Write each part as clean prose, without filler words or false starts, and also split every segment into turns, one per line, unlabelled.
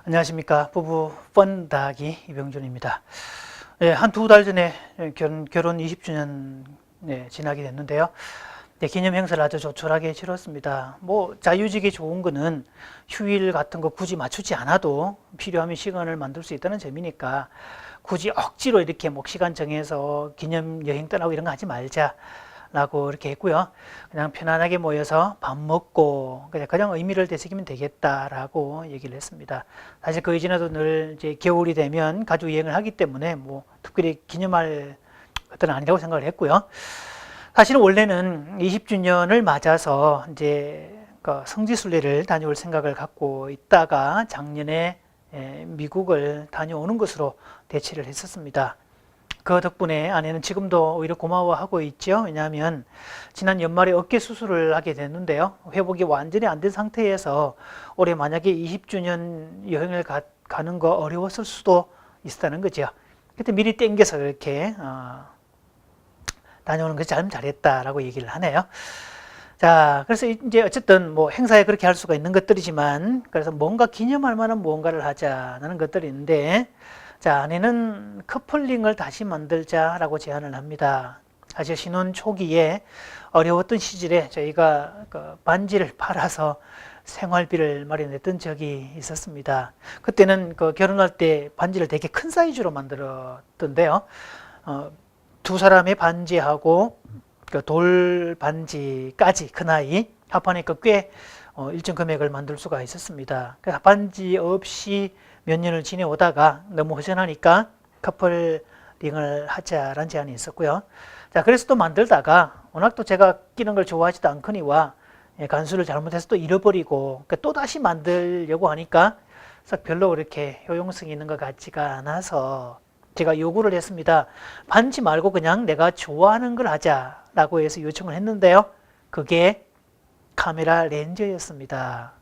안녕하십니까. 부부 펀다기 이병준입니다. 한 두 달 전에 결혼 20주년 지나게 됐는데요. 기념 행사를 아주 조촐하게 치렀습니다. 자유직이 좋은 거는 휴일 같은 거 굳이 맞추지 않아도 필요하면 시간을 만들 수 있다는 점이니까 굳이 억지로 이렇게 시간 정해서 기념 여행 떠나고 이런 거 하지 말자 라고 이렇게 했고요. 그냥 편안하게 모여서 밥 먹고 그냥 의미를 되새기면 되겠다라고 얘기를 했습니다. 사실 그 이전에도 늘 이제 겨울이 되면 가족 여행을 하기 때문에 특별히 기념할 것들은 아니라고 생각을 했고요. 사실은 원래는 20주년을 맞아서 이제 성지순례를 다녀올 생각을 갖고 있다가 작년에 미국을 다녀오는 것으로 대치를 했었습니다. 그 덕분에 아내는 지금도 오히려 고마워하고 있죠. 왜냐하면 지난 연말에 어깨 수술을 하게 됐는데요. 회복이 완전히 안 된 상태에서 올해 만약에 20주년 여행을 가는 거 어려웠을 수도 있었다는 거죠. 그때 미리 땡겨서 이렇게 다녀오는 것이 잘했다라고 얘기를 하네요. 자, 그래서 이제 어쨌든 행사에 그렇게 할 수가 있는 것들이지만 그래서 뭔가 기념할 만한 무언가를 하자는 것들이 있는데 자, 아내는 커플링을 다시 만들자라고 제안을 합니다. 사실 신혼 초기에 어려웠던 시절에 저희가 반지를 팔아서 생활비를 마련했던 적이 있었습니다. 그때는 결혼할 때 반지를 되게 큰 사이즈로 만들었던데요. 두 사람의 반지하고 돌 반지까지 그 나이 합하니까 꽤 일정 금액을 만들 수가 있었습니다. 그래서 반지 없이 몇 년을 지내오다가 너무 허전하니까 커플링을 하자라는 제안이 있었고요. 자, 그래서 또 만들다가 워낙 또 제가 끼는 걸 좋아하지도 않거니와 간수를 잘못해서 또 잃어버리고 또 다시 만들려고 하니까 별로 그렇게 효용성이 있는 것 같지가 않아서 제가 요구를 했습니다. 반지 말고 그냥 내가 좋아하는 걸 하자라고 해서 요청을 했는데요. 그게 카메라 렌즈였습니다.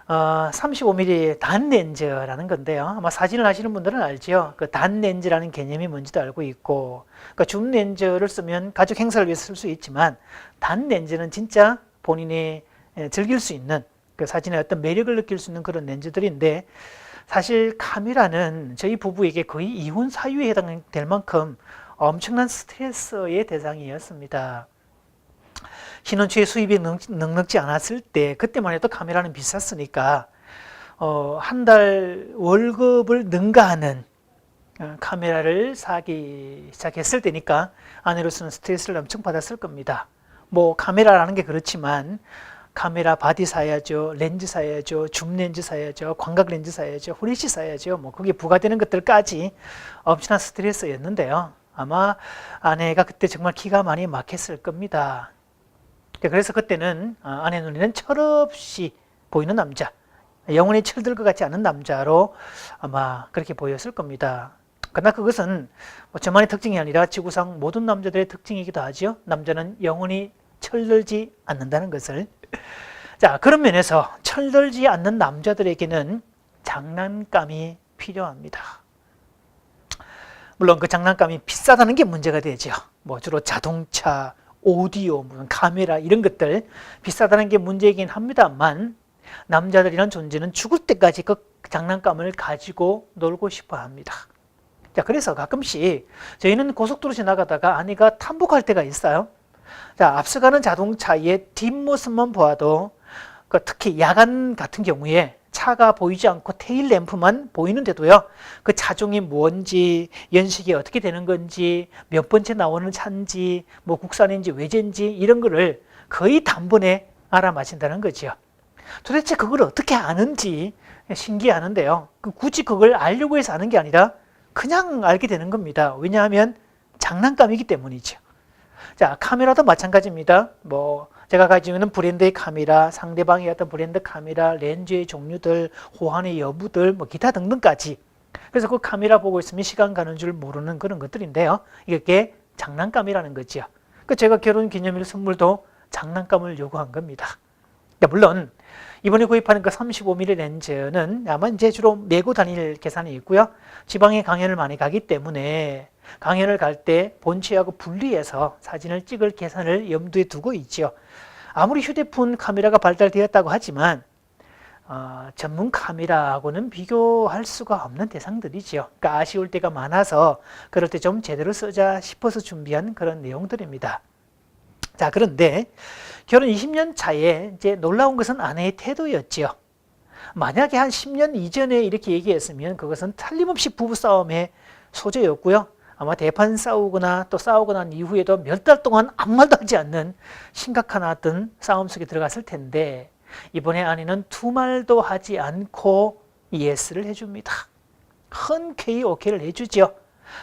35mm 단 렌즈라는 건데요. 아마 사진을 하시는 분들은 알죠. 그 단 렌즈라는 개념이 뭔지도 알고 있고, 줌 렌즈를 쓰면 가족 행사를 위해서 쓸 수 있지만 단 렌즈는 진짜 본인이 즐길 수 있는 그 사진의 어떤 매력을 느낄 수 있는 그런 렌즈들인데 사실 카메라는 저희 부부에게 거의 이혼 사유에 해당될 만큼 엄청난 스트레스의 대상이었습니다. 신혼 초에 수입이 넉넉지 않았을 때 그때만 해도 카메라는 비쌌으니까 한 달 월급을 능가하는 카메라를 사기 시작했을 때니까 아내로서는 스트레스를 엄청 받았을 겁니다. 카메라라는 게 그렇지만 카메라 바디 사야죠, 렌즈 사야죠, 줌 렌즈 사야죠, 광각 렌즈 사야죠, 후레쉬 사야죠. 거기에 부과되는 것들까지 엄청난 스트레스였는데요. 아마 아내가 그때 정말 기가 많이 막혔을 겁니다. 그래서 그때는 아내 눈에는 철없이 보이는 남자, 영혼이 철들 것 같지 않은 남자로 아마 그렇게 보였을 겁니다. 그러나 그것은 저만의 특징이 아니라 지구상 모든 남자들의 특징이기도 하죠. 남자는 영혼이 철들지 않는다는 것을. 자, 그런 면에서 철들지 않는 남자들에게는 장난감이 필요합니다. 물론 그 장난감이 비싸다는 게 문제가 되죠. 주로 자동차, 오디오, 카메라 이런 것들 비싸다는 게 문제이긴 합니다만 남자들이란 존재는 죽을 때까지 그 장난감을 가지고 놀고 싶어 합니다. 자, 그래서 가끔씩 저희는 고속도로 지나가다가 아내가 탐복할 때가 있어요. 자, 앞서가는 자동차의 뒷모습만 보아도 특히 야간 같은 경우에 차가 보이지 않고 테일 램프만 보이는데도요, 그 차종이 뭔지, 연식이 어떻게 되는 건지, 몇 번째 나오는 차인지, 국산인지 외제인지 이런 거를 거의 단번에 알아맞힌다는 거죠. 도대체 그걸 어떻게 아는지 신기하는데요. 굳이 그걸 알려고 해서 아는 게 아니라 그냥 알게 되는 겁니다. 왜냐하면 장난감이기 때문이죠. 자, 카메라도 마찬가지입니다. 제가 가지고 있는 브랜드의 카메라, 상대방이 어떤 브랜드 카메라, 렌즈의 종류들, 호환의 여부들, 기타 등등까지. 그래서 그 카메라 보고 있으면 시간 가는 줄 모르는 그런 것들인데요. 이게 장난감이라는 거죠. 제가 결혼 기념일 선물도 장난감을 요구한 겁니다. 물론 이번에 구입하는 그 35mm 렌즈는 아마 이제 주로 메고 다닐 계산이 있고요. 지방에 강연을 많이 가기 때문에 강연을 갈 때 본체하고 분리해서 사진을 찍을 계산을 염두에 두고 있죠. 아무리 휴대폰 카메라가 발달되었다고 하지만 전문 카메라하고는 비교할 수가 없는 대상들이죠. 그러니까 아쉬울 때가 많아서 그럴 때 좀 제대로 쓰자 싶어서 준비한 그런 내용들입니다. 자, 그런데 결혼 20년 차에 이제 놀라운 것은 아내의 태도였지요. 만약에 한 10년 이전에 이렇게 얘기했으면 그것은 틀림없이 부부싸움의 소재였고요. 아마 대판 싸우거나 또 싸우고 난 이후에도 몇 달 동안 아무 말도 하지 않는 심각한 어떤 싸움 속에 들어갔을 텐데 이번에 아내는 두 말도 하지 않고 예스를 해줍니다. 흔쾌히 오케이를 해주죠.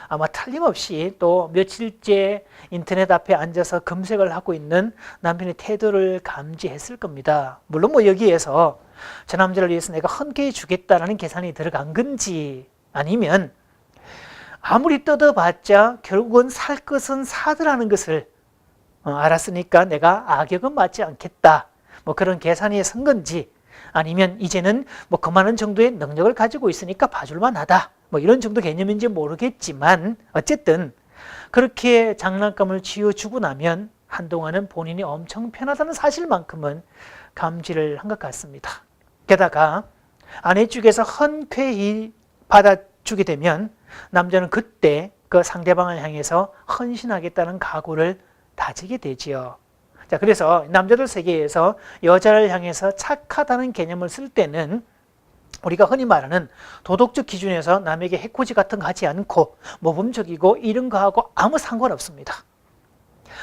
아마 틀림없이 또 며칠째 인터넷 앞에 앉아서 검색을 하고 있는 남편의 태도를 감지했을 겁니다. 물론 뭐 여기에서 저 남자를 위해서 내가 흔쾌히 주겠다라는 계산이 들어간 건지 아니면 아무리 뜯어봤자 결국은 살 것은 사더라는 것을 알았으니까 내가 악역은 맞지 않겠다. 뭐 그런 계산이 선 건지 아니면 이제는 뭐 그만한 정도의 능력을 가지고 있으니까 봐줄만 하다. 뭐 이런 정도 개념인지 모르겠지만 어쨌든 그렇게 장난감을 쥐어주고 나면 한동안은 본인이 엄청 편하다는 사실만큼은 감지를 한 것 같습니다. 게다가 아내 쪽에서 흔쾌히 받아주게 되면 남자는 그때 그 상대방을 향해서 헌신하겠다는 각오를 다지게 되지요. 자, 그래서 남자들 세계에서 여자를 향해서 착하다는 개념을 쓸 때는 우리가 흔히 말하는 도덕적 기준에서 남에게 해코지 같은 거 하지 않고 모범적이고 이런 거하고 아무 상관없습니다.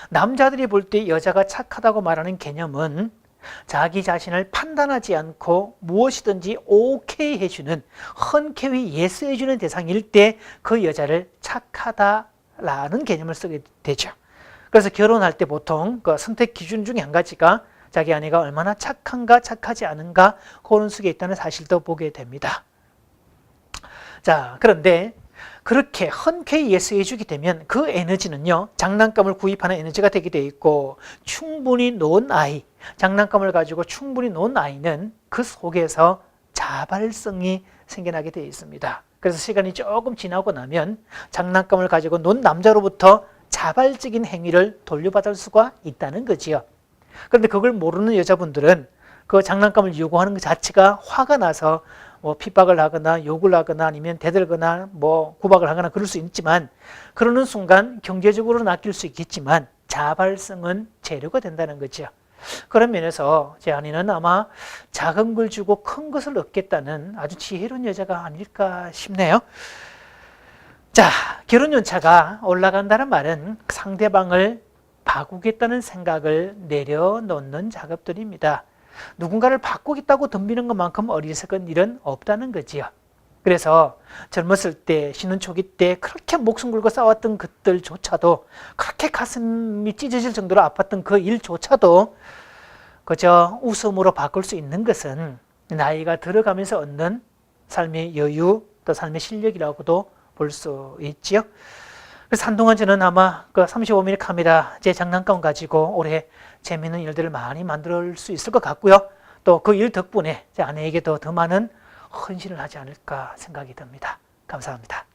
남자들이 볼 때 여자가 착하다고 말하는 개념은 자기 자신을 판단하지 않고 무엇이든지 오케이 해주는 흔쾌히 예스 해주는 대상일 때 그 여자를 착하다라는 개념을 쓰게 되죠. 그래서 결혼할 때 보통 그 선택 기준 중에 한 가지가 자기 아내가 얼마나 착한가 착하지 않은가 그런 속에 있다는 사실도 보게 됩니다. 자, 그런데 그렇게 흔쾌히 예스 해주게 되면 그 에너지는요 장난감을 구입하는 에너지가 되게 돼 있고 충분히 놓은 아이, 장난감을 가지고 충분히 놓은 아이는 그 속에서 자발성이 생겨나게 되어 있습니다. 그래서 시간이 조금 지나고 나면 장난감을 가지고 논 남자로부터 자발적인 행위를 돌려받을 수가 있다는 거지요. 그런데 그걸 모르는 여자분들은 그 장난감을 요구하는 것 자체가 화가 나서 뭐 핍박을 하거나 욕을 하거나 아니면 대들거나 뭐 구박을 하거나 그럴 수 있지만 그러는 순간 경제적으로는 아낄 수 있겠지만 자발성은 재료가 된다는 거죠. 그런 면에서 제 아내는 아마 작은 걸 주고 큰 것을 얻겠다는 아주 지혜로운 여자가 아닐까 싶네요. 자, 결혼 연차가 올라간다는 말은 상대방을 바꾸겠다는 생각을 내려놓는 작업들입니다. 누군가를 바꾸겠다고 덤비는 것만큼 어리석은 일은 없다는 거지요. 그래서 젊었을 때, 신혼 초기 때 그렇게 목숨 걸고 싸웠던 것들조차도 그렇게 가슴이 찢어질 정도로 아팠던 그 일조차도 그저 웃음으로 바꿀 수 있는 것은 나이가 들어가면서 얻는 삶의 여유, 또 삶의 실력이라고도 볼 수 있지요. 그래서 한동안 저는 아마 그 35mm 카메라 제 장난감 가지고 올해 재미있는 일들을 많이 만들 수 있을 것 같고요. 또 그 일 덕분에 제 아내에게도 더 많은 헌신을 하지 않을까 생각이 듭니다. 감사합니다.